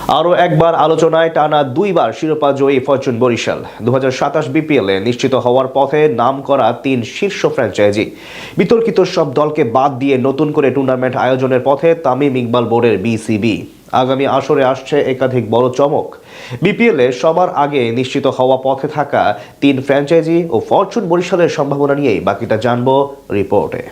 আরও একবার আলোচনায় টানা দুইবার শিরোপা জয়ী ফরচুন বরিশাল 2027 বিপিএলে নিশ্চিত হওয়ার পথে নাম করা তিন শীর্ষ ফ্র্যাঞ্চাইজি। বিতর্কিত সব দলকে বাদ দিয়ে নতুন করে টুর্নামেন্ট আয়োজনের পথে তামিম ইকবাল বোর্ডের বিসিবি। আগামী আসরে আসছে একাধিক বড় চমক। বিপিএলে সবার আগে নিশ্চিত হওয়া পথে থাকা তিন ফ্র্যাঞ্চাইজি ও ফরচুন বরিশালের সম্ভাবনা নিয়েই বাকিটা জানবো রিপোর্টে।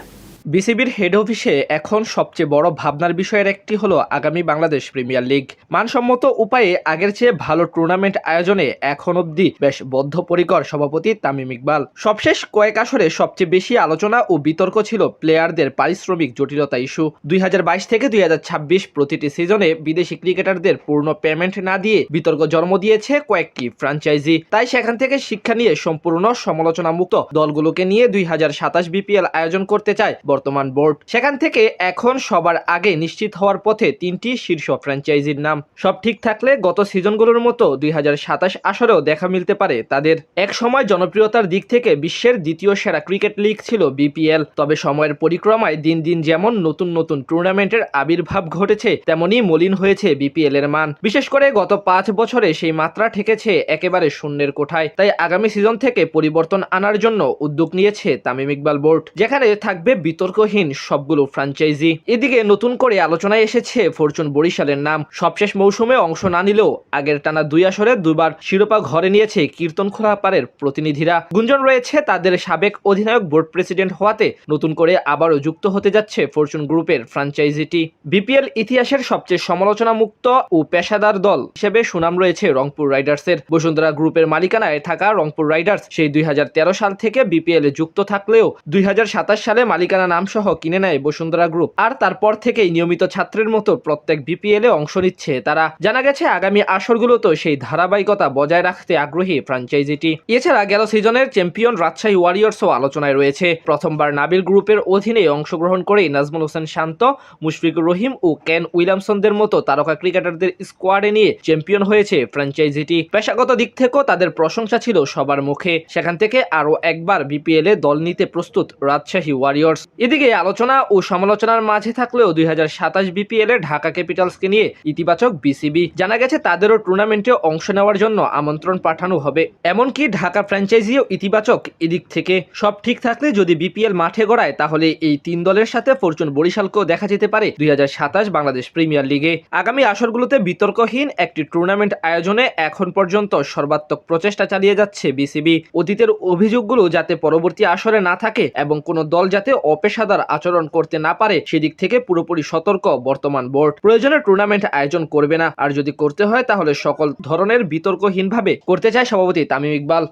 বিসিবির হেড অফিসে এখন সবচেয়ে বড় ভাবনার বিষয়ের একটি হলো আগামী বাংলাদেশ প্রিমিয়ার লিগ। মানসম্মত উপায়ে আগের চেয়ে ভালো টুর্নামেন্ট আয়োজনে এখন অবধি বেশ বদ্ধপরিকর সভাপতি তামিম ইকবাল। সবশেষ কয়েক আসরে সবচেয়ে বেশি আলোচনা ও বিতর্ক ছিল প্লেয়ারদের পারিশ্রমিক জটিলতা ইস্যু। 2022 থেকে 2026 প্রতিটি সিজনে বিদেশি ক্রিকেটারদের পূর্ণ পেমেন্ট না দিয়ে বিতর্ক জন্ম দিয়েছে কয়েকটি ফ্র্যাঞ্চাইজি। তাই সেখান থেকে শিক্ষা নিয়ে সম্পূর্ণ সমালোচনামুক্ত দলগুলোকে নিয়ে 2027 বিপিএল আয়োজন করতে চায় বর্তমান বোর্ড। সেখান থেকে এখন সবার আগে নিশ্চিত হওয়ার পথে তিনটি শীর্ষ ফ্র্যাঞ্চাইজির নাম। সব ঠিক থাকলে গত সিজনগুলোর মতো 2027 আসরেও দেখা মিলতে পারে তাদের। এক সময় জনপ্রিয়তার দিক থেকে বিশ্বের দ্বিতীয় সেরা ক্রিকেট লিগ ছিল বিপিএল। তবে সময়ের পরিক্রমায় দিন দিন যেমন নতুন নতুন টুর্নামেন্টের আবির্ভাব ঘটেছে, তেমনি মলিন হয়েছে বিপিএল এর মান। বিশেষ করে গত 5 বছরে সেই মাত্রা ঠেকেছে একেবারে শূন্যের কোঠায়। তাই আগামী সিজন থেকে পরিবর্তন আনার জন্য উদ্যোগ নিয়েছে তামিম ইকবাল বোর্ড, যেখানে থাকবে বিতর্কহীন সবগুলো ফ্র্যাঞ্চাইজি। এদিকে নতুন করে আলোচনায় এসেছে ফরচুন বরিশালের নাম। সবশেষ মৌসুমে অংশ না নিলেও আগের টানা 2 আসরে 2বার শিরোপা ঘরে নিয়েছে কীর্তনখোলা পাড়ের প্রতিনিধিরা। গুঞ্জন রয়েছে তাদের সাবেক অধিনায়ক বোর্ড প্রেসিডেন্ট হওয়াতে নতুন করে আবারও যুক্ত হতে যাচ্ছে ফরচুন গ্রুপের ফ্র্যাঞ্চাইজিটি। বিপিএল ইতিহাসের সবচেয়ে সমালোচনা মুক্ত ও পেশাদার দল হিসেবে সুনাম রয়েছে রংপুর রাইডার্সের। বসুন্ধরা গ্রুপের মালিকানায় থাকা রংপুর রাইডার্স সেই 2013 সাল থেকে বিপিএল এ যুক্ত থাকলেও 2027 সালে মালিকানা নাম সহ কিনে নেয় বসুন্ধরা গ্রুপ। আর তারপর থেকেই নিয়মিত ছাত্রের মতো প্রত্যেক বিপিএল এ অংশ নিচ্ছে তারা। জানা গেছে আগামী আসরগুলোতেও সেই ধারাবাহিকতা বজায় রাখতে আগ্রহী ফ্র্যাঞ্চাইজিটি। এছাড়া গেল সিজনের চ্যাম্পিয়ন রাজশাহী ওয়ারিয়র্সও আলোচনায় রয়েছে। প্রথমবার নাবিল গ্রুপের অধীনে অংশগ্রহণ করেই নাজমুল হোসেন শান্ত, মুশফিকুর রহিম ও কেন উইলিয়ামসনদের মতো তারকা ক্রিকেটারদের স্কোয়াডে নিয়ে চ্যাম্পিয়ন হয়েছে ফ্র্যাঞ্চাইজিটি। পেশাগত দিক থেকেও তাদের প্রশংসা ছিল সবার মুখে। সেখান থেকে আরও একবার বিপিএল এ দল নিতে প্রস্তুত রাজশাহী ওয়ারিয়র্স। এদিকে আলোচনা ও সমালোচনার মাঝে থাকলেও 2027 বিপিএল এ ঢাকা ক্যাপিটালসকে নিয়ে ইতিবাচক বিসিবি। জানা গেছে তাদেরও টুর্নামেন্টে অংশ নেওয়ার জন্য আমন্ত্রণ পাঠানো হবে। এমনকি ঢাকা ফ্র্যাঞ্চাইজিও ইতিবাচক এদিক থেকে। সব ঠিক থাকলে যদি বিপিএল মাঠে গড়ায়, তাহলে এই তিন দলের সাথে ফরচুন বরিশালকেও দেখা যেতে পারে 2027 বাংলাদেশ প্রিমিয়ার লিগে। আগামী আসরগুলোতে বিতর্কহীন একটি টুর্নামেন্ট আয়োজনে এখন পর্যন্ত সর্বাত্মক প্রচেষ্টা চালিয়ে যাচ্ছে বিসিবি। অতীতের অভিযোগগুলো যাতে পরবর্তী আসরে না থাকে এবং কোনো দল যাতে অপেশাদার আচরণ করতে না পারে, সেদিক থেকে পুরোপুরি সতর্ক বর্তমান বোর্ড। প্রয়োজনে টুর্নামেন্ট আয়োজন করবে না, আর যদি করতে হয় তাহলে সকল ধরনের বিতর্কহীনভাবে করতে চায় সভাপতি তামিম ইকবাল।